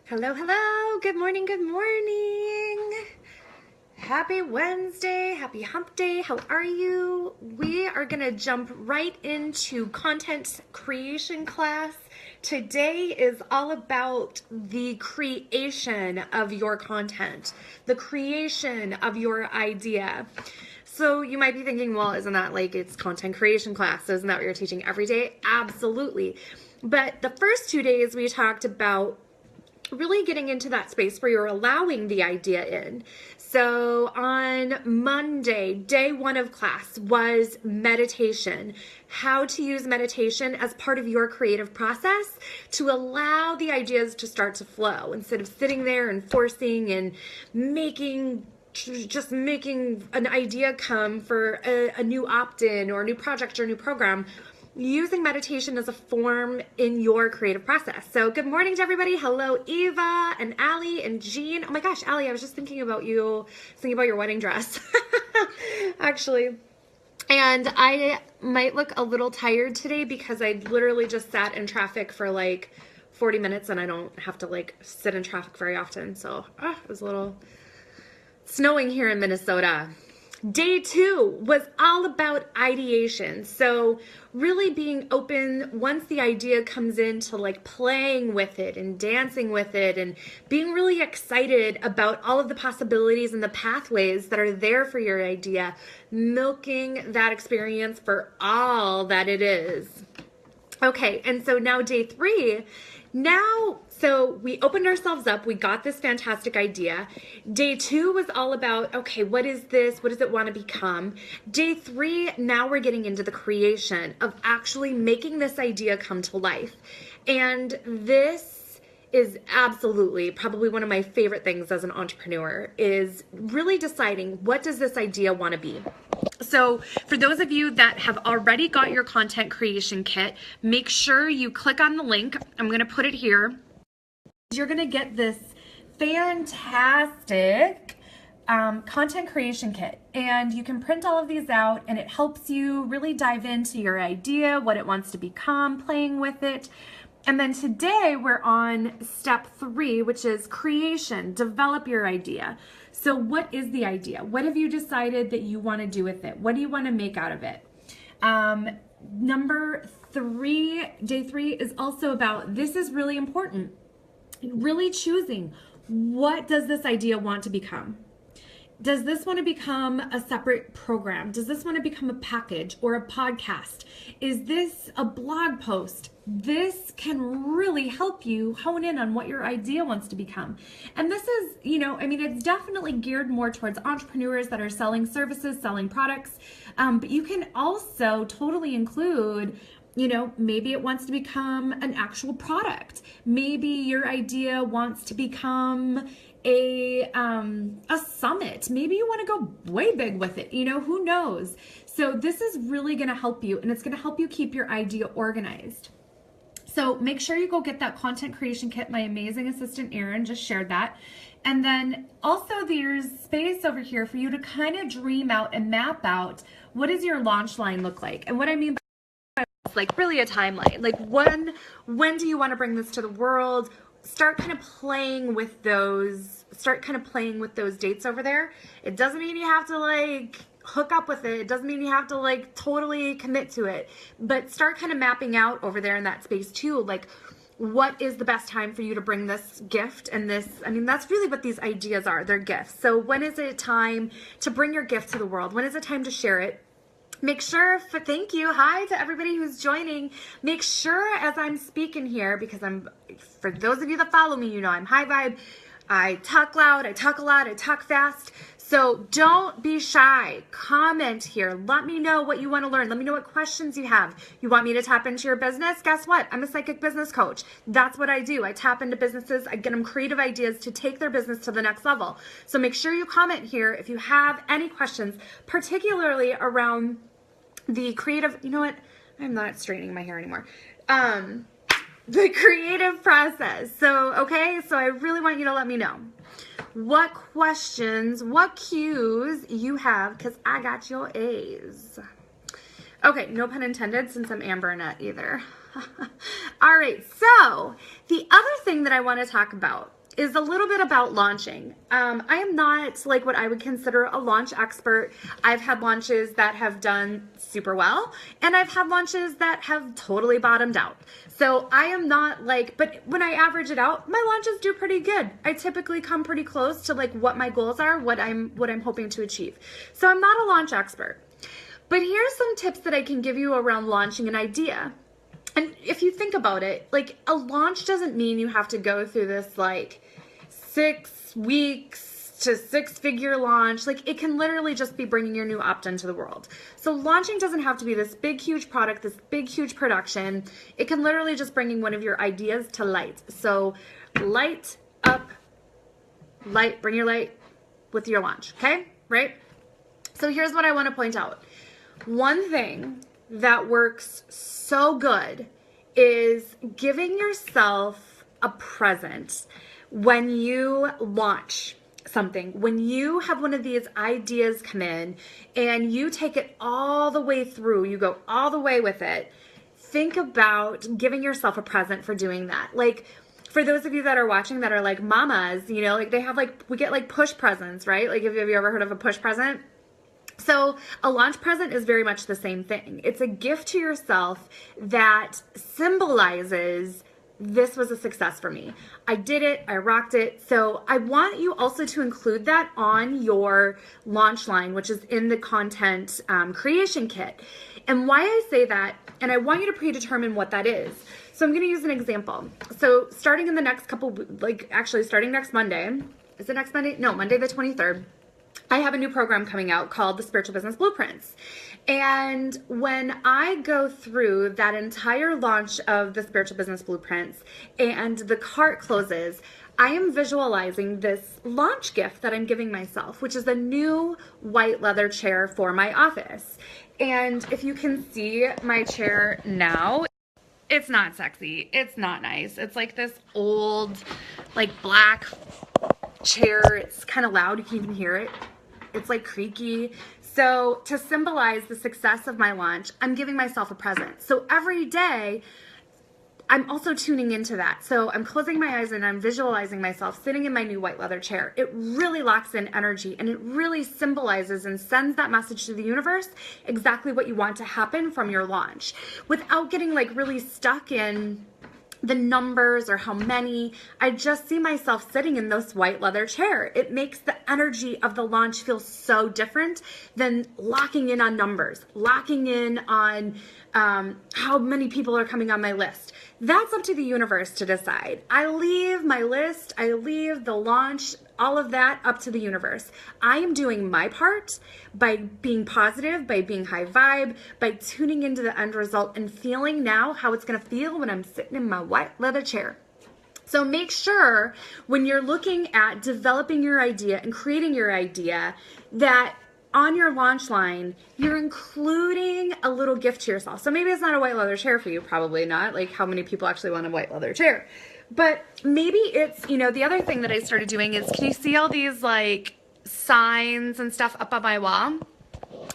Hello, hello. Good morning, good morning. Happy Wednesday, happy hump day. How are you? We are going to jump right into content creation class. Today is all about the creation of your content, the creation of your idea. So you might be thinking, well, isn't that like it's content creation class? Isn't that what you're teaching every day? Absolutely. But the first 2 days we talked about really getting into that space where you're allowing the idea in. So on Monday, day 1 of class was meditation. How to use meditation as part of your creative process to allow the ideas to start to flow instead of sitting there and forcing and making an idea come for a new opt-in or a new project or a new program. Using meditation as a form in your creative process. So good morning to everybody. Hello, Eva and Allie and Jean. Oh my gosh, Allie, I was just thinking about you, thinking about your wedding dress, actually. And I might look a little tired today because I literally just sat in traffic for like 40 minutes and I don't have to like sit in traffic very often. So it was a little snowing here in Minnesota. Day 2 was all about ideation. So really being open once the idea comes in to like playing with it and dancing with it and being really excited about all of the possibilities and the pathways that are there for your idea, milking that experience for all that it is. Okay, and so now day 3, so we opened ourselves up, we got this fantastic idea. Day 2 was all about, okay, what is this? What does it want to become? Day 3, now we're getting into the creation of actually making this idea come to life. And this is absolutely probably one of my favorite things as an entrepreneur is really deciding what does this idea want to be. So for those of you that have already got your content creation kit, make sure you click on the link. I'm going to put it here. You're going to get this fantastic content creation kit, and you can print all of these out, and it helps you really dive into your idea, what it wants to become, playing with it. And then today we're on step 3, which is creation, develop your idea. So what is the idea? What have you decided that you want to do with it? What do you want to make out of it? Number 3, day 3 is also about, this is really important, really choosing what does this idea want to become? Does this want to become a separate program? Does this want to become a package or a podcast? Is this a blog post? This can really help you hone in on what your idea wants to become. And this is, it's definitely geared more towards entrepreneurs that are selling services, selling products. But you can also totally include, maybe it wants to become an actual product. Maybe your idea wants to become a summit. Maybe you want to go way big with it. Who knows? So this is really going to help you, and it's going to help you keep your idea organized. So make sure you go get that content creation kit. My amazing assistant Erin just shared that. And then also there's space over here for you to kind of dream out and map out what does your launch line look like. And what I mean by like really a timeline. Like when do you want to bring this to the world? Start kind of playing with those dates over there. It doesn't mean you have to like hook up with it. It doesn't mean you have to like totally commit to it, but start kind of mapping out over there in that space too. Like, what is the best time for you to bring this gift and this, that's really what these ideas are. They're gifts. So when is it time to bring your gift to the world? When is it time to share it? Make sure, thank you, hi to everybody who's joining. Make sure as I'm speaking here, because for those of you that follow me, I'm high vibe. I talk loud, I talk a lot, I talk fast. So don't be shy. Comment here. Let me know what you want to learn. Let me know what questions you have. You want me to tap into your business? Guess what? I'm a psychic business coach. That's what I do. I tap into businesses. I get them creative ideas to take their business to the next level. So make sure you comment here if you have any questions, particularly around the creative, I'm not straightening my hair anymore. The creative process. So I really want you to let me know what questions, what cues you have, because I got your A's. Okay, no pun intended since I'm Amber Nut either. All right, so the other thing that I want to talk about is a little bit about launching. I am not like what I would consider a launch expert. I've had launches that have done super well, and I've had launches that have totally bottomed out. So I am not like, but when I average it out, my launches do pretty good. I typically come pretty close to like what my goals are, what I'm hoping to achieve. So I'm not a launch expert. But here's some tips that I can give you around launching an idea. And if you think about it, like a launch doesn't mean you have to go through this like 6 weeks to 6-figure launch. Like it can literally just be bringing your new opt into the world. So launching doesn't have to be this big, huge product, this big, huge production. It can literally just bringing one of your ideas to light. So light up, bring your light with your launch. Okay, right? So here's what I want to point out. One thing that works so good is giving yourself a present when you launch something. When you have one of these ideas come in and you take it all the way through, you go all the way with it, think about giving yourself a present for doing that. Like for those of you that are watching that are like mamas, you know, like they have like, we get like push presents, right? Like have you ever heard of a push present? So a launch present is very much the same thing. It's a gift to yourself that symbolizes this was a success for me. I did it. I rocked it. So I want you also to include that on your launch line, which is in the content creation kit. And why I say that, and I want you to predetermine what that is. So I'm going to use an example. So starting in the next couple, like actually starting next Monday, is it next Monday? No, Monday the 23rd. I have a new program coming out called the Spiritual Business Blueprints. And when I go through that entire launch of the Spiritual Business Blueprints and the cart closes, I am visualizing this launch gift that I'm giving myself, which is a new white leather chair for my office. And if you can see my chair now, it's not sexy. It's not nice. It's like this old, like black chair. It's kind of loud. You can even hear it. It's like creaky. So to symbolize the success of my launch, I'm giving myself a present. So every day, I'm also tuning into that. So I'm closing my eyes and I'm visualizing myself sitting in my new white leather chair. It really locks in energy and it really symbolizes and sends that message to the universe exactly what you want to happen from your launch without getting like really stuck in the numbers or how many. I just see myself sitting in this white leather chair. It makes the energy of the launch feel so different than locking in on numbers, locking in on how many people are coming on my list. That's up to the universe to decide. I leave my list, I leave the launch, all of that up to the universe. I am doing my part by being positive, by being high vibe, by tuning into the end result and feeling now how it's going to feel when I'm sitting in my white leather chair. So make sure when you're looking at developing your idea and creating your idea that on your launch line, you're including a little gift to yourself. So maybe it's not a white leather chair for you, probably not. Like how many people actually want a white leather chair? But maybe it's, you know, the other thing that I started doing is, can you see all these like signs and stuff up on my wall?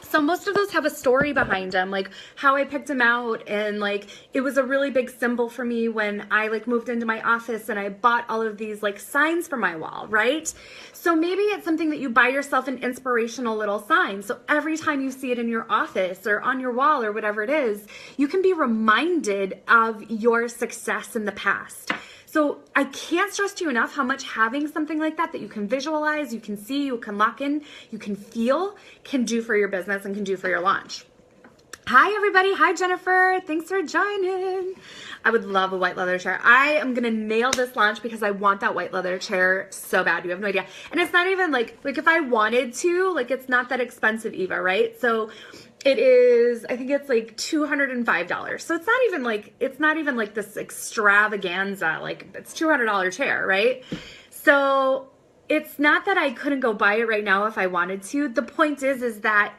So most of those have a story behind them, like how I picked them out, and like it was a really big symbol for me when I like moved into my office and I bought all of these like signs for my wall, right? So maybe it's something that you buy yourself an inspirational little sign. So every time you see it in your office or on your wall or whatever it is, you can be reminded of your success in the past. So I can't stress to you enough how much having something like that you can visualize, you can see, you can lock in, you can feel, can do for your business and can do for your launch. Hi everybody, hi Jennifer, thanks for joining. I would love a white leather chair. I am gonna nail this launch because I want that white leather chair so bad, you have no idea. And it's not even like if I wanted to, like it's not that expensive, Eva, right? So it is, I think it's like $205. So it's not even like this extravaganza, like it's $200 chair, right? So it's not that I couldn't go buy it right now if I wanted to. The point is that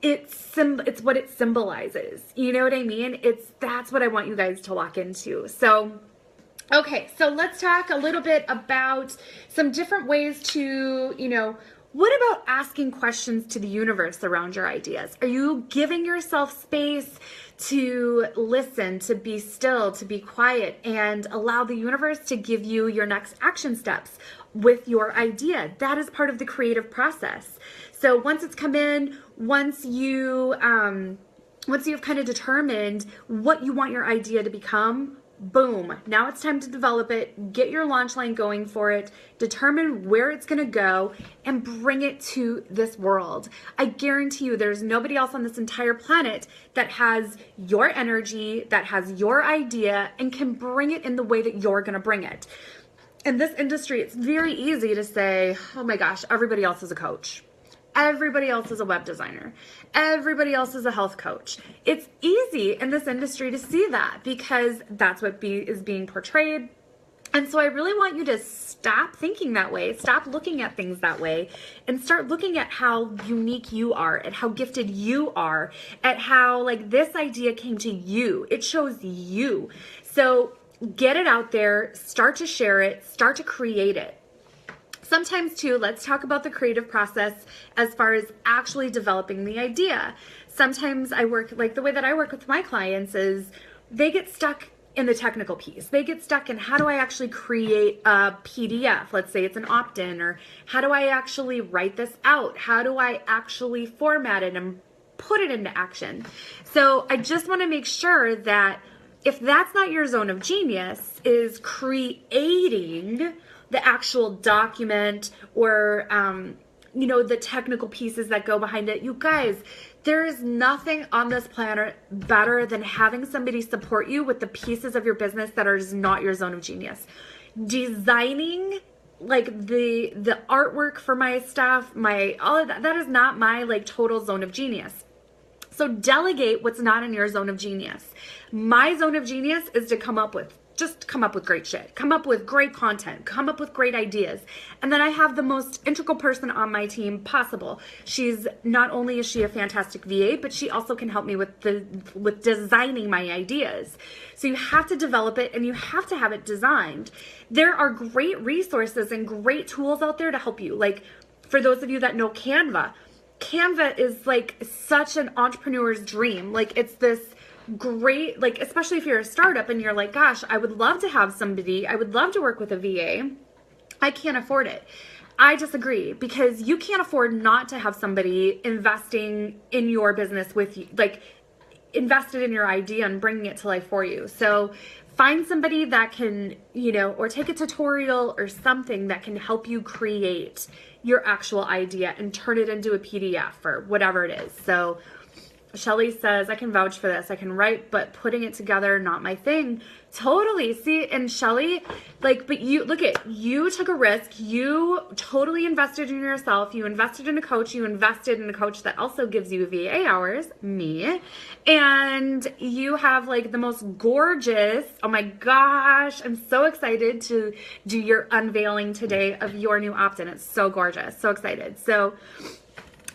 it's what it symbolizes. You know what I mean? That's what I want you guys to lock into. So, okay, so let's talk a little bit about some different ways to, you know, What about asking questions to the universe around your ideas? Are you giving yourself space to listen, to be still, to be quiet, and allow the universe to give you your next action steps with your idea? That is part of the creative process. So once it's come in, once you've kind of determined what you want your idea to become, boom, now it's time to develop it, get your launch line going for it, determine where it's going to go, and bring it to this world. I guarantee you there's nobody else on this entire planet that has your energy, that has your idea, and can bring it in the way that you're going to bring it. In this industry, it's very easy to say, oh my gosh, everybody else is a coach. Everybody else is a web designer. Everybody else is a health coach. It's easy in this industry to see that because that's what is being portrayed. And so I really want you to stop thinking that way, stop looking at things that way, and start looking at how unique you are, at how gifted you are, at how like this idea came to you. It shows you. So get it out there, start to share it, start to create it. Sometimes too, let's talk about the creative process as far as actually developing the idea. Sometimes I work, like the way that I work with my clients is they get stuck in the technical piece. They get stuck in how do I actually create a PDF? Let's say it's an opt-in, or how do I actually write this out? How do I actually format it and put it into action? So I just want to make sure that if that's not your zone of genius, is creating the actual document or, the technical pieces that go behind it. You guys, there is nothing on this planet better than having somebody support you with the pieces of your business that are not your zone of genius. Designing like the artwork for my stuff, all of that is not my like total zone of genius. So delegate what's not in your zone of genius. My zone of genius is to come up with great shit, come up with great content, come up with great ideas. And then I have the most integral person on my team possible. She's not only is she a fantastic VA, but she also can help me with designing my ideas. So you have to develop it and you have to have it designed. There are great resources and great tools out there to help you. Like for those of you that know Canva is like such an entrepreneur's dream. Like it's this great, like, especially if you're a startup and you're like, gosh, I would love to have somebody, I would love to work with a VA. I can't afford it. I disagree, because you can't afford not to have somebody investing in your business with you, like invested in your idea and bringing it to life for you. So find somebody that can, or take a tutorial or something that can help you create your actual idea and turn it into a PDF or whatever it is. So Shelly says, I can vouch for this. I can write, but putting it together, not my thing. Totally. See, and Shelly, but you took a risk. You totally invested in yourself. You invested in a coach. You invested in a coach that also gives you VA hours, me. And you have the most gorgeous, oh my gosh, I'm so excited to do your unveiling today of your new opt-in. It's so gorgeous. So excited. So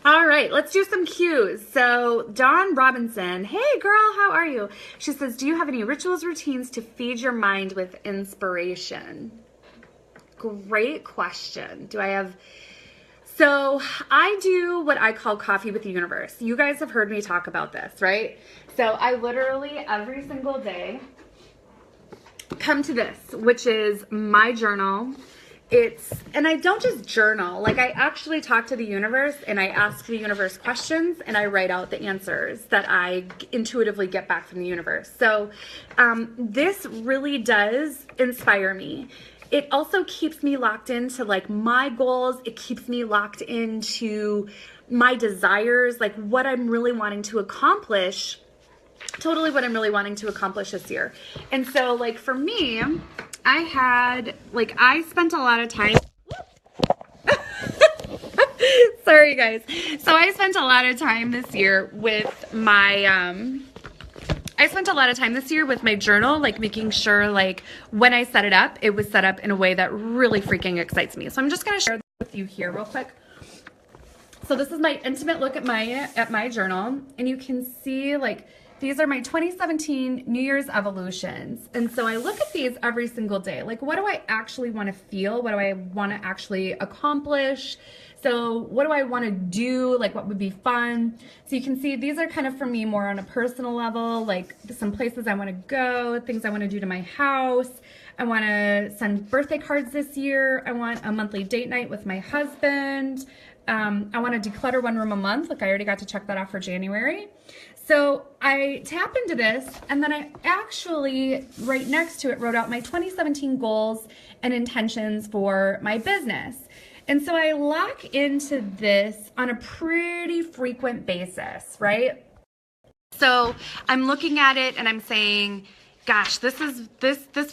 all right, let's do some cues. So Dawn Robinson, hey girl, how are you? She says, do you have any rituals, routines to feed your mind with inspiration? Great question. So I do what I call coffee with the universe. You guys have heard me talk about this, right? So I literally every single day come to this, which is my journal. And I don't just journal, I actually talk to the universe and I ask the universe questions and I write out the answers that I intuitively get back from the universe. So this really does inspire me. It also keeps me locked into my goals. It keeps me locked into my desires, what I'm really wanting to accomplish, totally what I'm really wanting to accomplish this year. And so for me, I spent a lot of time, sorry guys. So I spent a lot of time this year with my, journal, making sure when I set it up, it was set up in a way that really freaking excites me. So I'm just going to share this with you here real quick. So this is my intimate look at my journal, and you can see These are my 2017 New Year's Evolutions. And so I look at these every single day. Like, what do I actually want to feel? What do I want to actually accomplish? So what do I want to do? Like, what would be fun? So you can see these are kind of for me more on a personal level, like some places I want to go, things I want to do to my house. I want to send birthday cards this year. I want a monthly date night with my husband. I want to declutter one room a month. Like, I already got to check that off for January. So I tap into this, and then I actually, right next to it, wrote out my 2017 goals and intentions for my business. And so I lock into this on a pretty frequent basis, right? So I'm looking at it and I'm saying, gosh, this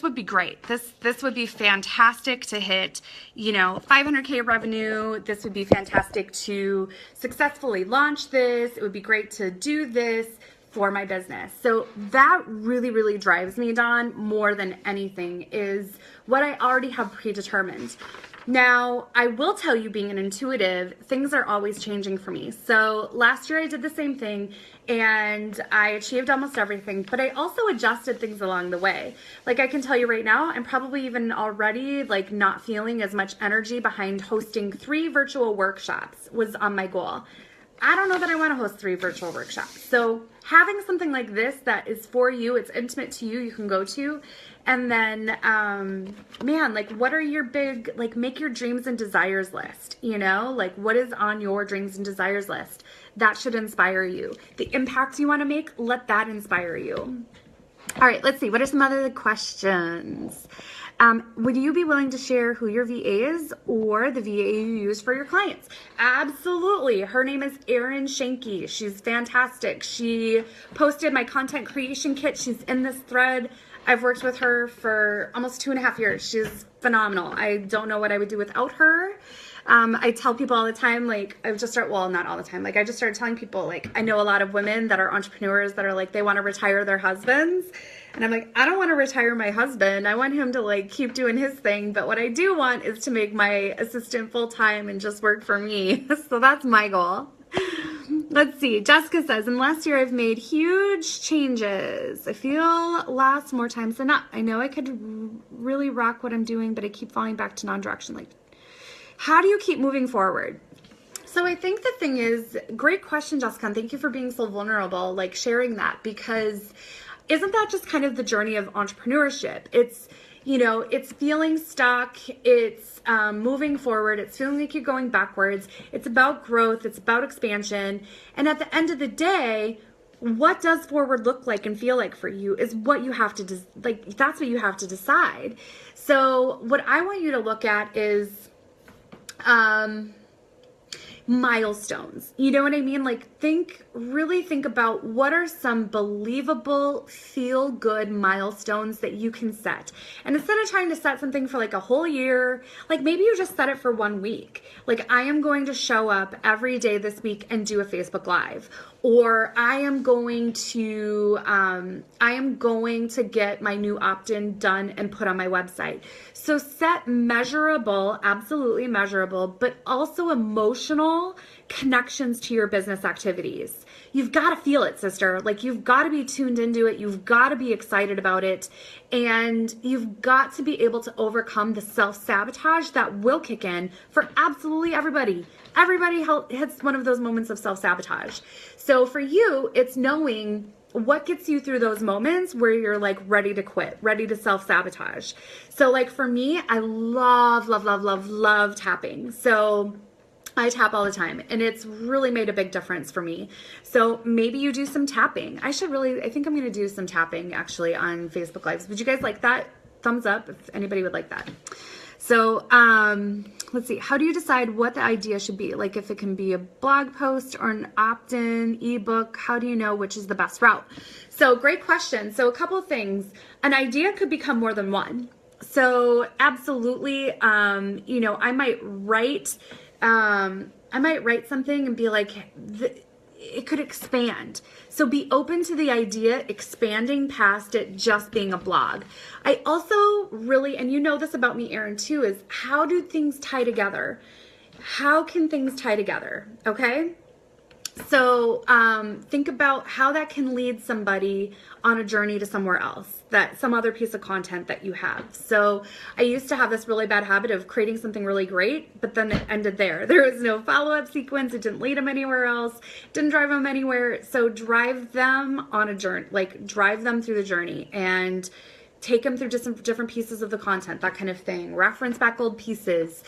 would be great. This would be fantastic to hit, 500K revenue. This would be fantastic to successfully launch this. It would be great to do this for my business. So that really, really drives me, Dawn, more than anything, is what I already have predetermined. Now, I will tell you, being an intuitive, things are always changing for me. So last year I did the same thing and I achieved almost everything, but I also adjusted things along the way. Like, I can tell you right now, I'm probably even already like not feeling as much energy behind hosting 3 virtual workshops was on my goal. I don't know that I want to host 3 virtual workshops. So having something like this that is for you, it's intimate to you, you can go to. And then, man, like, what are your big, like, make your dreams and desires list, like, what is on your dreams and desires list? That should inspire you. The impacts you want to make, let that inspire you. All right, let's see. What are some other questions? Would you be willing to share who your VA is or the VA you use for your clients? Absolutely. Her name is Erin Shanky. She's fantastic. She posted my content creation kit. She's in this thread. I've worked with her for almost 2.5 years. She's phenomenal. I don't know what I would do without her. I tell people all the time, like, I just started telling people, like, I know a lot of women that are entrepreneurs that are like, they want to retire their husbands. And I'm like, I don't want to retire my husband. I want him to like keep doing his thing. But what I do want is to make my assistant full-time and just work for me. So that's my goal. Let's see. Jessica says, in the last year, I've made huge changes. I feel lost more times than not. I know I could really rock what I'm doing, but I keep falling back to non-direction. Like, how do you keep moving forward? So I think the thing is, great question, Jessica, and thank you for being so vulnerable, like sharing that, because isn't that just kind of the journey of entrepreneurship? It's, it's feeling stuck, it's moving forward, it's feeling like you're going backwards, it's about growth, it's about expansion, and at the end of the day, what does forward look like and feel like for you is what you have to, that's what you have to decide. So what I want you to look at is milestones. You know what I mean? Like, really think about what are some believable, feel good milestones that you can set. And instead of trying to set something for like a whole year, like maybe you just set it for 1 week. Like, I am going to show up every day this week and do a Facebook Live. Or I am going to get my new opt-in done and put on my website. So set measurable, absolutely measurable, but also emotional connections to your business activities. You've got to feel it, sister. Like, you've got to be tuned into it. You've got to be excited about it. And you've got to be able to overcome the self-sabotage that will kick in for absolutely everybody. Everybody hits one of those moments of self-sabotage. So for you, it's knowing what gets you through those moments where you're like ready to quit, ready to self-sabotage. So like for me, I love tapping. So I tap all the time, and it's really made a big difference for me. So maybe you do some tapping. I think I'm going to do some tapping actually on Facebook Lives. Would you guys like that? Thumbs up if anybody would like that. So let's see. How do you decide what the idea should be? Like, if it can be a blog post or an opt-in ebook, how do you know which is the best route? So great question. So a couple of things. An idea could become more than one. So absolutely, I might write something and be like, it could expand. So be open to the idea expanding past it just being a blog. I also really, and you know this about me, Erin, too, is how do things tie together? How can things tie together? Okay. So think about how that can lead somebody on a journey to somewhere else, that some other piece of content that you have. So I used to have this really bad habit of creating something really great, but then it ended there. There was no follow-up sequence. It didn't lead them anywhere else, didn't drive them anywhere. So drive them on a journey, like drive them through the journey and take them through just different pieces of the content, that kind of thing. Reference back old pieces.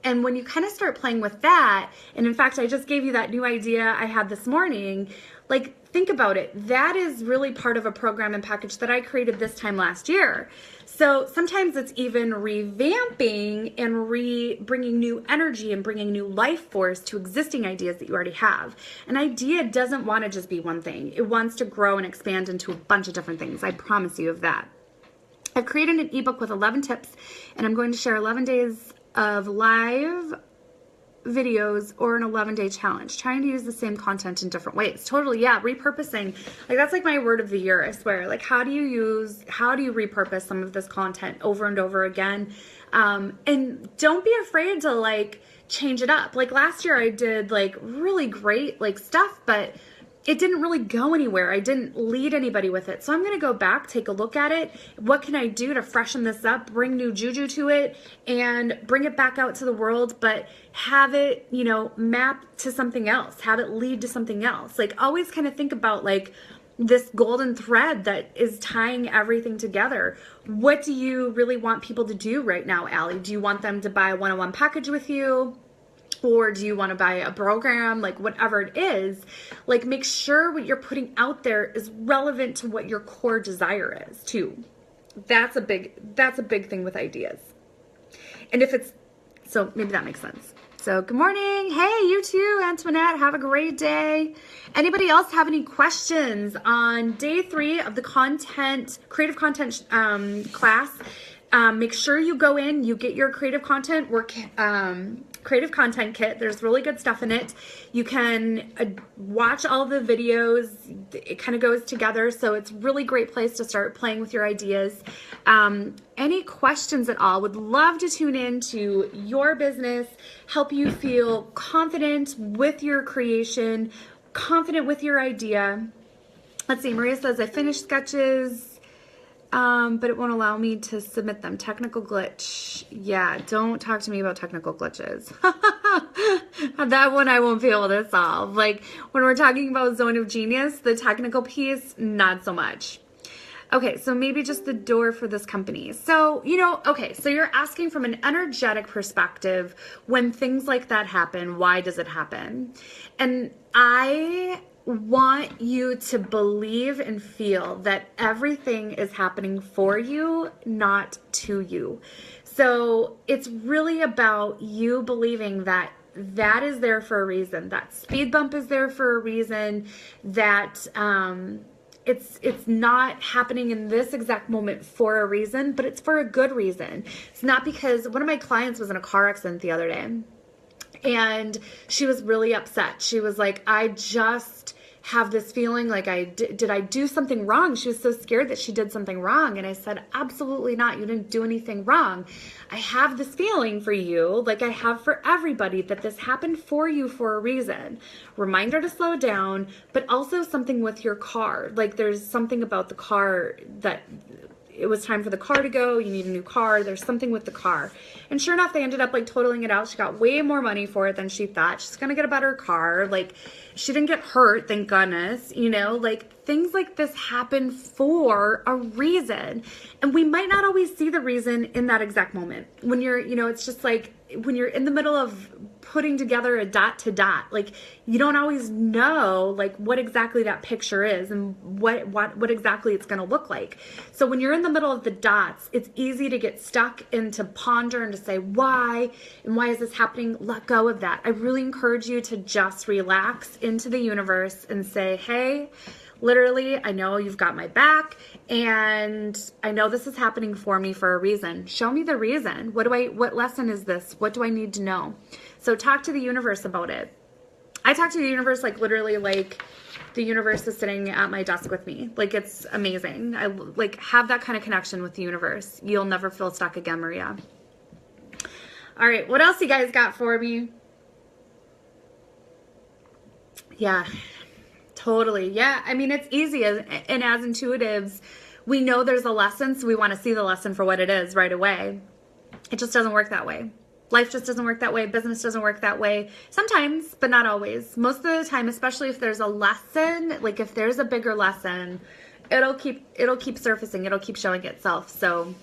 And when you kind of start playing with that, and in fact, I just gave you that new idea I had this morning, like think about it. That is really part of a program and package that I created this time last year. So sometimes it's even revamping and bringing new energy and bringing new life force to existing ideas that you already have. An idea doesn't want to just be one thing. It wants to grow and expand into a bunch of different things. I promise you of that. I've created an ebook with 11 tips, and I'm going to share 11 days of live videos or an 11-day challenge, trying to use the same content in different ways. Totally, yeah, repurposing. Like that's like my word of the year, I swear. Like how do you repurpose some of this content over and over again? And don't be afraid to like change it up. Like last year I did like really great like stuff, but it didn't really go anywhere. I didn't lead anybody with it. So I'm going to go back, take a look at it. What can I do to freshen this up, bring new juju to it, and bring it back out to the world, but have it, you know, map to something else, have it lead to something else. Like always kind of think about like this golden thread that is tying everything together. What do you really want people to do right now, Allie? Do you want them to buy a one-on-one package with you? Or do you want to buy a program, like whatever it is, like make sure what you're putting out there is relevant to what your core desire is too. That's a big thing with ideas. And if it's, so maybe that makes sense. So good morning. Hey, you too, Antoinette. Have a great day. Anybody else have any questions on day 3 of the creative content class? Make sure you go in, you get your creative content creative content kit. There's really good stuff in it. You can watch all the videos. It kind of goes together. So it's a really great place to start playing with your ideas. Any questions at all? Would love to tune in to your business, help you feel confident with your creation, confident with your idea. Let's see, Maria says, I finished sketches, but it won't allow me to submit them. Technical glitch. Yeah, don't talk to me about technical glitches. That one I won't be able to solve. Like when we're talking about zone of genius, the technical piece, not so much. Okay, so maybe just the door for this company. So, you know, okay, so you're asking from an energetic perspective, when things like that happen, why does it happen? And I want you to believe and feel that everything is happening for you, not to you. So it's really about you believing that that is there for a reason, that speed bump is there for a reason, that it's not happening in this exact moment for a reason, but it's for a good reason. It's not because one of my clients was in a car accident the other day, and she was really upset. She was like, I just have this feeling like did I do something wrong? She was so scared that she did something wrong. And I said, absolutely not. You didn't do anything wrong. I have this feeling for you, like I have for everybody, that this happened for you for a reason. Remind her to slow down, but also something with your car. Like there's something about the car that it was time for the car to go. You need a new car. There's something with the car. And sure enough, they ended up like totaling it out. She got way more money for it than she thought. She's going to get a better car. Like she didn't get hurt, thank goodness. You know, like things like this happen for a reason. And we might not always see the reason in that exact moment. When you're, you know, it's just like when you're in the middle of putting together a dot to dot, like you don't always know like what exactly that picture is and what exactly it's going to look like. So when you're in the middle of the dots, it's easy to get stuck and to ponder and to say why and why is this happening. Let go of that. I really encourage you to just relax into the universe and say, hey, literally, I know you've got my back, and I know this is happening for me for a reason. Show me the reason. What lesson is this? What do I need to know? So talk to the universe about it. I talk to the universe like literally like the universe is sitting at my desk with me. Like it's amazing. I like have that kind of connection with the universe. You'll never feel stuck again, Maria. All right, what else you guys got for me? Yeah, totally. Yeah, I mean, it's easy, and as intuitives, we know there's a lesson, so we want to see the lesson for what it is right away. It just doesn't work that way. Life just doesn't work that way. Business doesn't work that way. Sometimes, but not always. Most of the time, especially if there's a lesson, like if there's a bigger lesson, it'll keep surfacing. It'll keep showing itself. So,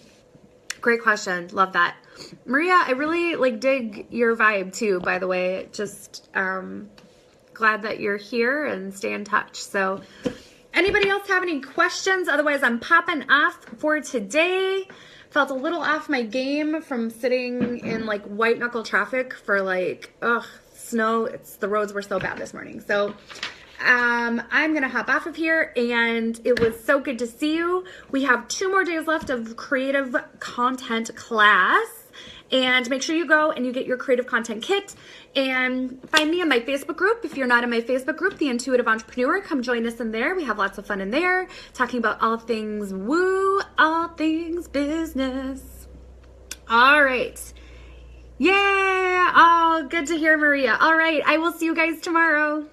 great question. Love that. Maria, I really like dig your vibe too, by the way. Just glad that you're here and stay in touch. So, anybody else have any questions? Otherwise, I'm popping off for today. Felt a little off my game from sitting in like white knuckle traffic for like, snow. The roads were so bad this morning. So I'm going to hop off of here, and it was so good to see you. We have 2 more days left of creative content class. And make sure you go and you get your creative content kit, and find me in my Facebook group. If you're not in my Facebook group, The Intuitive Entrepreneur, come join us in there. We have lots of fun in there, talking about all things woo, all things business. All right. Yeah. Oh, good to hear, Maria. All right. I will see you guys tomorrow.